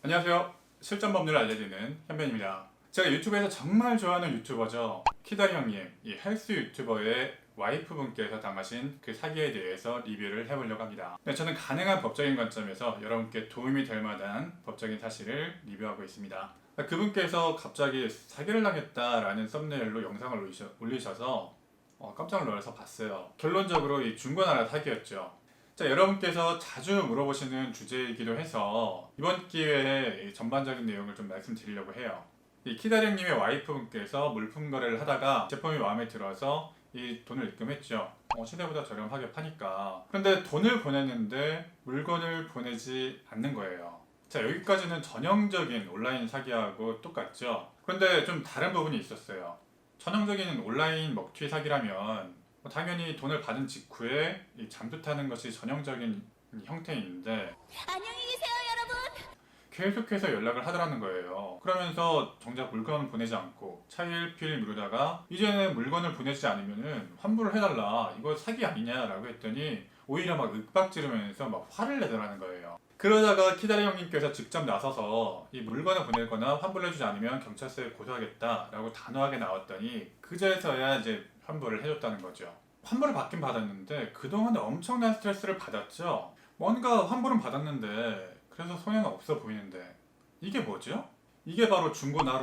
안녕하세요. 실전 법률을 알려드리는 현변입니다. 제가 유튜브에서 정말 좋아하는 유튜버죠. 키다리 형님, 이 헬스 유튜버의 와이프분께서 당하신 그 사기에 대해서 리뷰를 해보려고 합니다. 네, 저는 가능한 법적인 관점에서 여러분께 도움이 될 만한 법적인 사실을 리뷰하고 있습니다. 그분께서 갑자기 사기를 당했다라는 썸네일로 영상을 올리셔서 깜짝 놀라서 봤어요. 결론적으로 이 중고나라 사기였죠. 자, 여러분께서 자주 물어보시는 주제이기도 해서 이번 기회에 이 전반적인 내용을 좀 말씀드리려고 해요. 이 키다령님의 와이프분께서 물품 거래를 하다가 제품이 마음에 들어서 이 돈을 입금했죠. 시세보다 저렴하게 파니까. 그런데 돈을 보냈는데 물건을 보내지 않는 거예요. 자, 여기까지는 전형적인 온라인 사기하고 똑같죠. 그런데 좀 다른 부분이 있었어요. 전형적인 온라인 먹튀 사기라면 당연히 돈을 받은 직후에 이 잠수 타는 것이 전형적인 형태인데 안녕히 계세요, 여러분. 계속해서 연락을 하더라는 거예요. 그러면서 정작 물건을 보내지 않고 차일피일 미루다가 이제는 물건을 보내지 않으면은 환불을 해달라, 이거 사기 아니냐라고 했더니 오히려 막 윽박지르면서 막 화를 내더라는 거예요. 그러다가 키다리 형님께서 직접 나서서 이 물건을 보낼 거나 환불해주지 않으면 경찰서에 고소하겠다라고 단호하게 나왔더니 그제서야 이제 환불을 해줬다는 거죠. 환불을 받긴 받았는데 그동안 엄청난 스트레스를 받았죠. 뭔가 환불은 받았는데 그래서 손해는 없어 보이는데 이게 뭐죠? 이게 바로 중고나라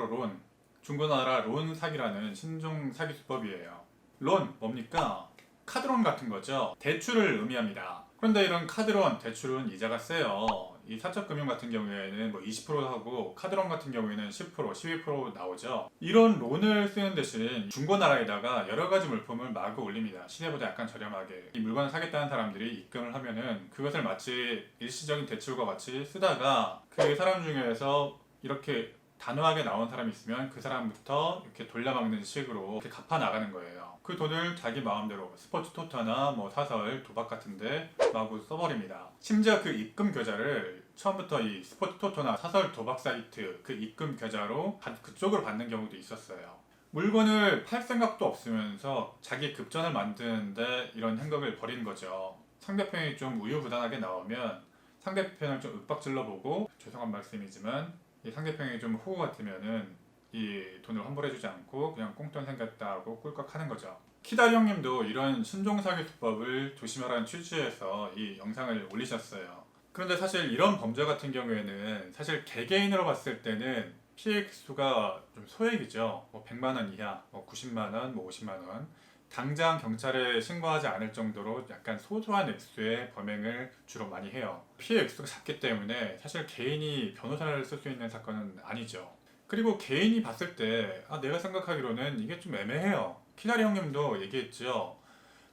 론 사기라는 신종 사기 수법이에요. 론 뭡니까? 카드론 같은 거죠. 대출을 의미합니다. 그런데 이런 카드론, 대출은 이자가 세요. 이 사적금융 같은 경우에는 뭐 20% 하고 카드론 같은 경우에는 10%, 12% 나오죠. 이런 론을 쓰는 대신 중고나라에다가 여러 가지 물품을 마구 올립니다. 시세보다 약간 저렴하게. 이 물건을 사겠다는 사람들이 입금을 하면은 그것을 마치 일시적인 대출과 같이 쓰다가 그 사람 중에서 이렇게 단호하게 나온 사람이 있으면 그 사람부터 이렇게 돌려막는 식으로 이렇게 갚아 나가는 거예요. 그 돈을 자기 마음대로 스포츠 토토나 뭐 사설, 도박 같은데 마구 써버립니다. 심지어 그 입금 계좌를 처음부터 이 스포츠 토토나 사설 도박 사이트 그 입금 계좌로 그쪽으로 받는 경우도 있었어요. 물건을 팔 생각도 없으면서 자기 급전을 만드는데 이런 행각을 벌이는 거죠. 상대편이 좀 우유부단하게 나오면 상대편을 좀 윽박질러 보고 죄송한 말씀이지만 이 상대편이 좀 호구 같으면은 이 돈을 환불해주지 않고 그냥 꽁돈 생겼다 하고 꿀꺽하는 거죠. 키다리 형님도 이런 신종사기 수법을 조심하라는 취지에서 이 영상을 올리셨어요. 그런데 사실 이런 범죄 같은 경우에는 사실 개개인으로 봤을 때는 피해 액수가 좀 소액이죠. 뭐 100만 원 이하, 뭐 90만 원, 뭐 50만 원. 당장 경찰에 신고하지 않을 정도로 약간 소소한 액수의 범행을 주로 많이 해요. 피해 액수가 작기 때문에 사실 개인이 변호사를 쓸 수 있는 사건은 아니죠. 그리고 개인이 봤을 때 내가 생각하기로는 이게 좀 애매해요. 키다리 형님도 얘기했죠.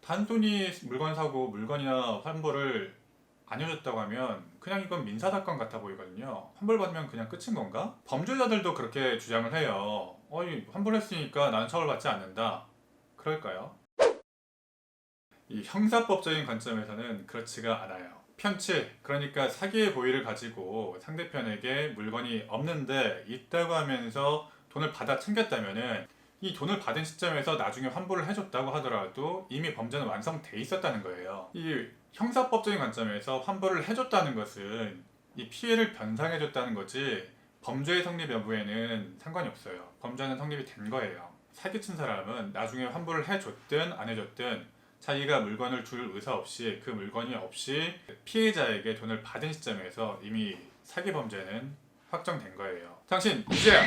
단순히 물건 사고 물건이나 환불을 안 해줬다고 하면 그냥 이건 민사사건 같아 보이거든요. 환불받으면 그냥 끝인 건가? 범죄자들도 그렇게 주장을 해요. 환불했으니까 나는 처벌받지 않는다. 그럴까요? 이 형사법적인 관점에서는 그렇지가 않아요. 편취, 그러니까 사기의 고의를 가지고 상대편에게 물건이 없는데 있다고 하면서 돈을 받아 챙겼다면은 이 돈을 받은 시점에서 나중에 환불을 해줬다고 하더라도 이미 범죄는 완성돼 있었다는 거예요. 이 형사법적인 관점에서 환불을 해줬다는 것은 이 피해를 변상해줬다는 거지 범죄의 성립 여부에는 상관이 없어요. 범죄는 성립이 된 거예요. 사기친 사람은 나중에 환불을 해줬든 안 해줬든 자기가 물건을 줄 의사 없이 그 물건이 없이 피해자에게 돈을 받은 시점에서 이미 사기 범죄는 확정된 거예요. 당신 유죄야!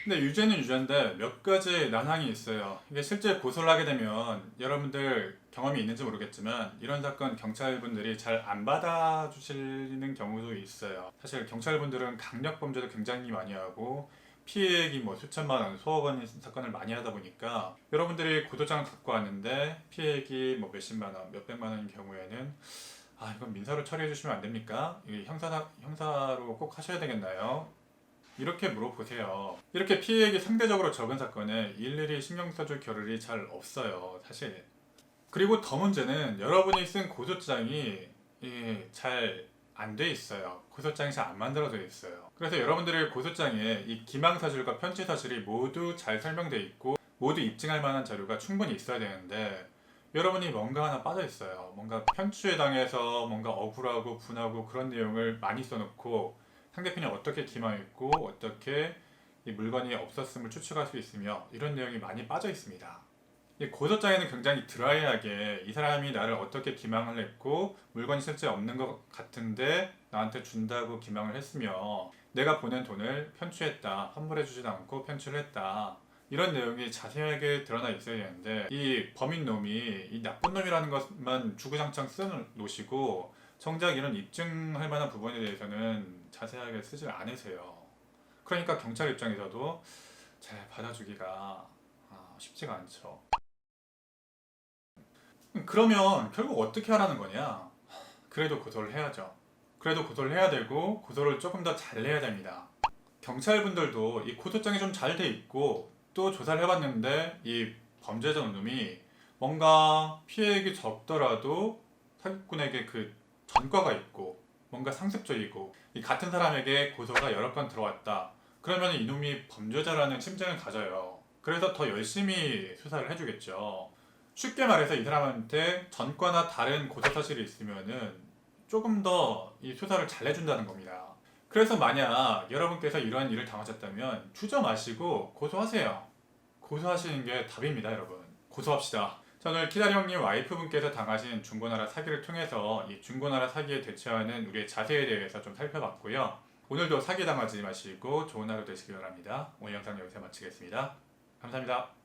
근데 유죄는 유죄인데 몇 가지 난항이 있어요. 이게 실제 고소를 하게 되면 여러분들 경험이 있는지 모르겠지만 이런 사건 경찰분들이 잘 안 받아주시는 경우도 있어요. 사실 경찰분들은 강력범죄도 굉장히 많이 하고 피해액이 뭐 수천만 원, 수억 원인 사건을 많이 하다 보니까 여러분들이 고소장을 갖고 왔는데 피해액이 뭐 몇십만 원, 몇백만 원인 경우에는 이건 민사로 처리해 주시면 안 됩니까? 이게 형사로 꼭 하셔야 되겠나요? 이렇게 물어보세요. 이렇게 피해액이 상대적으로 적은 사건에 일일이 신경 써줄 겨를이 잘 없어요, 사실. 그리고 더 문제는 여러분이 쓴 고소장이 잘 안 돼 있어요. 고소장이 잘 안 만들어져 있어요. 그래서 여러분들의 고소장에 이 기망사실과 편취사실이 모두 잘 설명되어 있고 모두 입증할 만한 자료가 충분히 있어야 되는데 여러분이 뭔가 하나 빠져 있어요. 뭔가 편취에 당해서 뭔가 억울하고 분하고 그런 내용을 많이 써놓고 상대편이 어떻게 기망했고 어떻게 이 물건이 없었음을 추측할 수 있으며 이런 내용이 많이 빠져 있습니다. 이 고소장에는 굉장히 드라이하게 이 사람이 나를 어떻게 기망을 했고 물건이 실제 없는 것 같은데 나한테 준다고 기망을 했으며 내가 보낸 돈을 편취했다, 환불해주지도 않고 편취를 했다, 이런 내용이 자세하게 드러나 있어야 되는데 이 범인놈이 이 나쁜 놈이라는 것만 주구장창 써놓으시고 정작 이런 입증할 만한 부분에 대해서는 자세하게 쓰질 않으세요. 그러니까 경찰 입장에서도 잘 받아주기가 쉽지가 않죠. 그러면 결국 어떻게 하라는 거냐? 그래도 고소를 해야죠. 그래도 고소를 해야 되고 고소를 조금 더 잘 내야 됩니다. 경찰분들도 이 고소장이 좀 잘 돼 있고 또 조사를 해봤는데 이 범죄자 놈이 뭔가 피해액이 적더라도 사기꾼에게 그 전과가 있고 뭔가 상습적이고 이 같은 사람에게 고소가 여러 건 들어왔다. 그러면 이놈이 범죄자라는 심증을 가져요. 그래서 더 열심히 수사를 해주겠죠. 쉽게 말해서 이 사람한테 전과나 다른 고소 사실이 있으면은 조금 더 이 수사를 잘 해준다는 겁니다. 그래서 만약 여러분께서 이러한 일을 당하셨다면 주저 마시고 고소하세요. 고소하시는 게 답입니다, 여러분. 고소합시다. 자, 오늘 키다리 형님 와이프분께서 당하신 중고나라 사기를 통해서 이 중고나라 사기에 대처하는 우리의 자세에 대해서 좀 살펴봤고요. 오늘도 사기 당하지 마시고 좋은 하루 되시길 바랍니다. 오늘 영상 여기서 마치겠습니다. 감사합니다.